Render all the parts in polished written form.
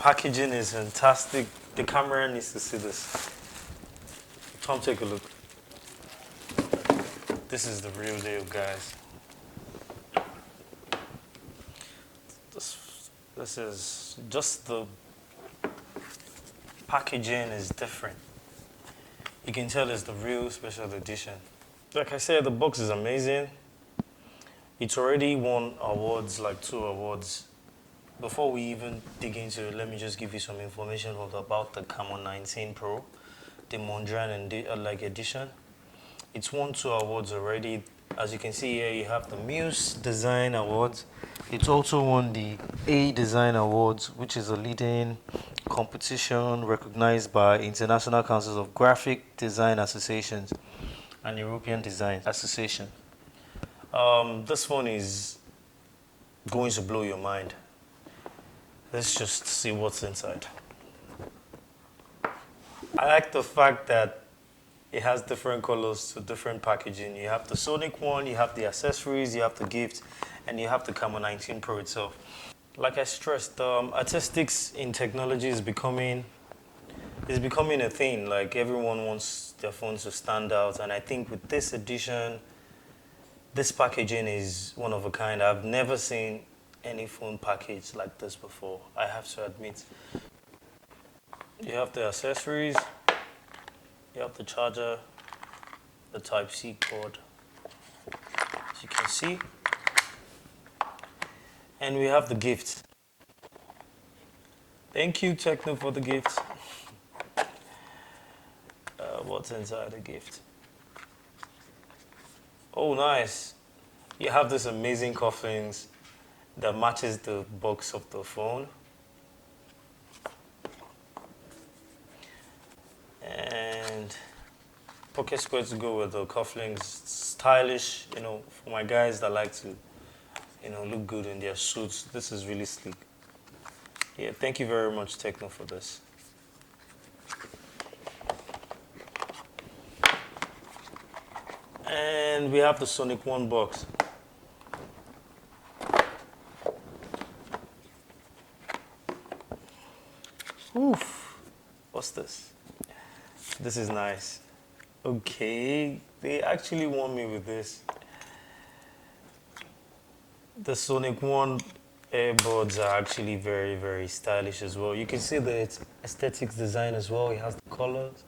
packaging is fantastic. The camera needs to see this. Tom, take a look. This is the real deal, guys. This is just the packaging is different. You can tell it's the real special edition. Like I said, the box is amazing. It's already won awards, like 2 awards. Before we even dig into it, let me just give you some information about the Camon 19 Pro, the Mondrian and edition. It's won 2 awards already. As you can see here, you have the Muse Design Awards. It's also won the A Design Awards, which is a leading competition recognized by International Councils of Graphic Design Associations and European Design Association. This one is going to blow your mind. Let's just see what's inside. I like the fact that it has different colors to different packaging. You have the Sonic one, you have the accessories, you have the gift, and you have the Camon 19 Pro itself. Like I stressed, artistics in technology is becoming a thing. Like everyone wants their phones to stand out, and I think with this edition, this packaging is one of a kind. I've never seen any phone package like this before, I have to admit. You have the accessories, you have the charger, the Type-C cord, as you can see, and we have the gift. Thank you, Tecno, for the gift. What's inside the gift? Oh, nice. You have this amazing cufflinks that matches the box of the phone. And pocket square to go with the cufflinks. Stylish, for my guys that like to, look good in their suits. This is really sleek. Yeah, thank you very much, Tecno, for this. And we have the Sonic 1 box. Oof. What's this? This is nice. Okay, they actually want me with this. The Sonic 1 earbuds are actually very, very stylish as well. You can see the aesthetics design as well. It has the colors.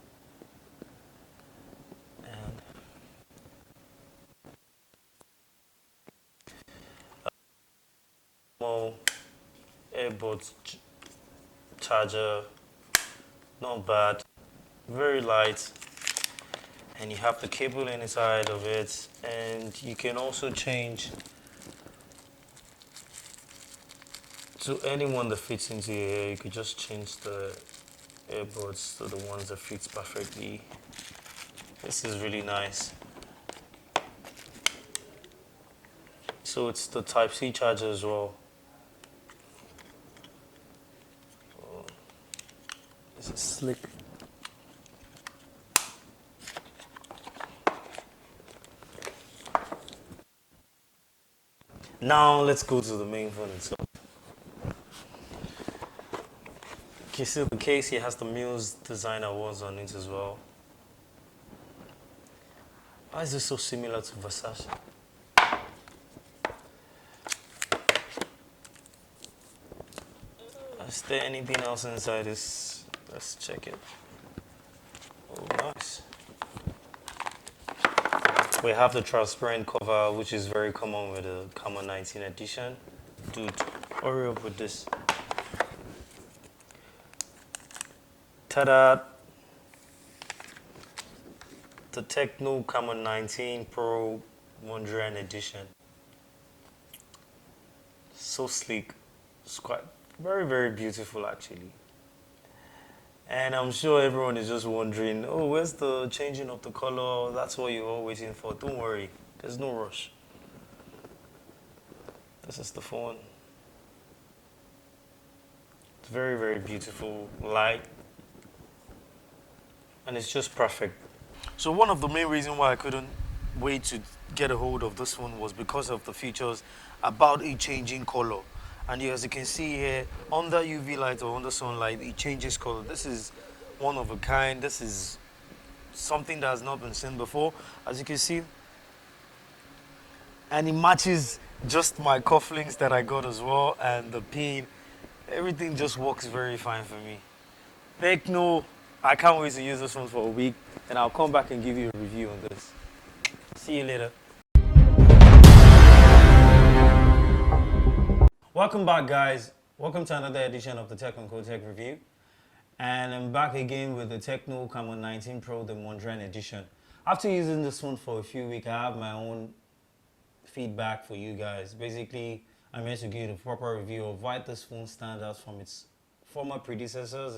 And earbuds charger, not bad, very light, and you have the cable inside of it, and you can also change to any one that fits into your hair. You could just change the earbuds to the ones that fits perfectly. This is really nice. So it's the Type-C charger as well. This is slick. Now let's go to the main phone itself. You see the case here has the Muse Design Awards on it as well. Why is this so similar to Versace? Is there anything else inside this? Let's check it. Oh, nice. We have the transparent cover, which is very common with the Camon 19 edition. Dude, hurry up with this. Ta-da! The Tecno Camon 19 Pro Mondrian edition. So sleek. It's quite very, very beautiful actually. And I'm sure everyone is just wondering, oh, where's the changing of the color? That's what you're all waiting for. Don't worry, there's no rush. This is the phone. It's very, very beautiful, light, and it's just perfect. So one of the main reasons why I couldn't wait to get a hold of this one was because of the features about a changing color. And as you can see here, under UV light or under sunlight, it changes color. This is one of a kind. This is something that has not been seen before, as you can see. And it matches just my cufflinks that I got as well, and the pin. Everything just works very fine for me. Tecno, I can't wait to use this one for a week, and I'll come back and give you a review on this. See you later. Welcome back, guys. Welcome to another edition of the Techuncode Tech Review. And I'm back again with the Tecno Camon 19 Pro, the Mondrian edition. After using this phone for a few weeks, I have my own feedback for you guys. Basically, I'm here to give you a proper review of why this phone stands out from its former predecessors,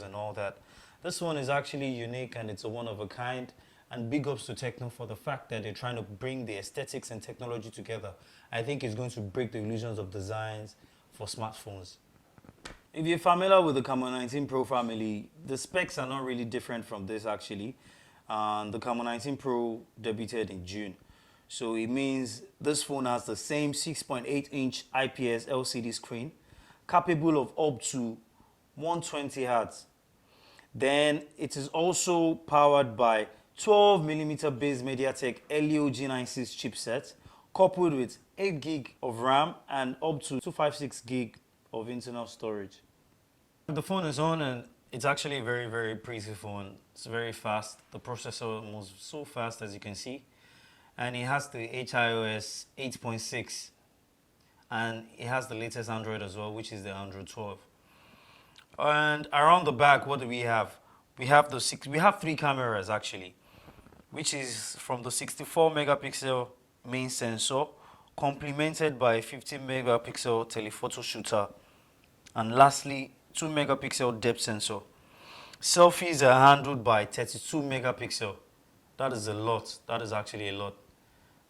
and all that. This one is actually unique and it's a one of a kind. And big ups to Tecno for the fact that they're trying to bring the aesthetics and technology together. I think it's going to break the illusions of designs for smartphones. If you're familiar with the Camon 19 Pro family, the specs are not really different from this actually. The Camon 19 Pro debuted in June. So it means this phone has the same 6.8-inch IPS LCD screen, capable of up to 120 Hz. Then it is also powered by 12mm base mediatek helio G96 chipset, coupled with 8 GB of RAM and up to 256 GB of internal storage. The phone is on and it's actually a very, very pretty phone. It's very fast. The processor moves so fast, as you can see. And it has the HiOS 8.6 and it has the latest Android as well, which is the Android 12. And around the back, what do we have? We have three cameras actually, which is from the 64 megapixel main sensor, complemented by a 15 megapixel telephoto shooter, and lastly 2 megapixel depth sensor. Selfies are handled by 32 megapixel. That is a lot. That is actually a lot.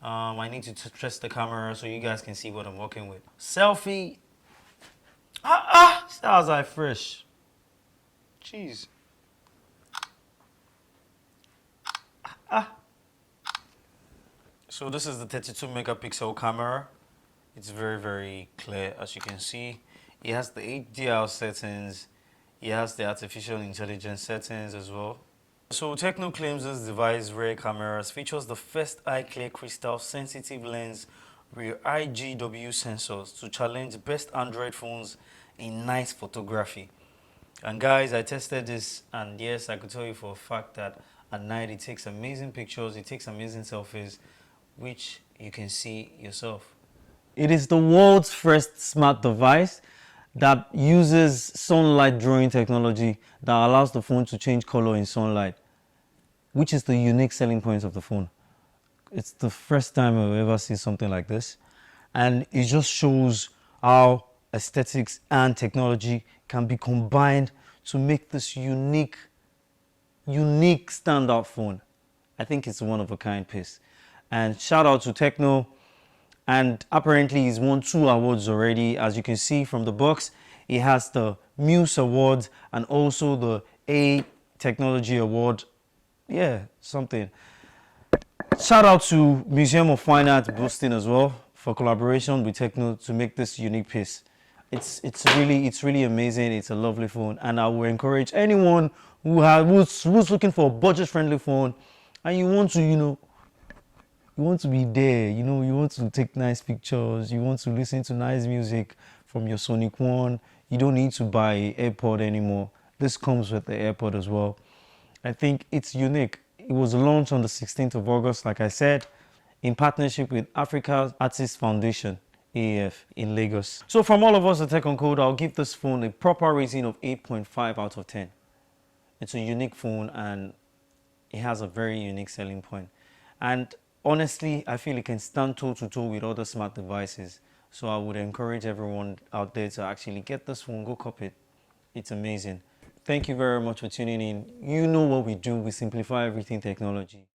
I need to test the camera so you guys can see what I'm working with. Selfie. Sounds like fresh. Jeez. So this is the 32 megapixel camera. It's very, very clear, as you can see. It has the HDR settings. It has the artificial intelligence settings as well. So Tecno claims this device's rear cameras features the first eye clear crystal sensitive lens with IGW sensors to challenge best Android phones in night photography. And guys, I tested this, and yes, I could tell you for a fact that at night it takes amazing pictures, it takes amazing selfies, which you can see yourself. It is the world's first smart device that uses sunlight drawing technology that allows the phone to change color in sunlight, which is the unique selling point of the phone. It's the first time I've ever seen something like this, and it just shows how aesthetics and technology can be combined to make this unique standout phone. I think it's a one of a kind piece. And shout out to Tecno. And apparently he's won 2 awards already. As you can see from the box, he has the Muse Award and also the A Technology Award. Yeah, something. Shout out to Museum of Fine Art Boston as well for collaboration with Tecno to make this unique piece. It's really amazing. It's a lovely phone, and I will encourage anyone who's looking for a budget-friendly phone, and you want to, you want to be there, you want to take nice pictures, you want to listen to nice music from your Sonic One. You don't need to buy an AirPod anymore. This comes with the AirPod as well. I think it's unique. It was launched on the 16th of August, like I said, in partnership with Africa Artists Foundation, AAF, in Lagos. So from all of us at Techuncode, I'll give this phone a proper rating of 8.5 out of 10. It's a unique phone and it has a very unique selling point. And honestly, I feel it can stand toe-to-toe with other smart devices. So I would encourage everyone out there to actually get this phone, go cop it. It's amazing. Thank you very much for tuning in. You know what we do. We simplify everything technology.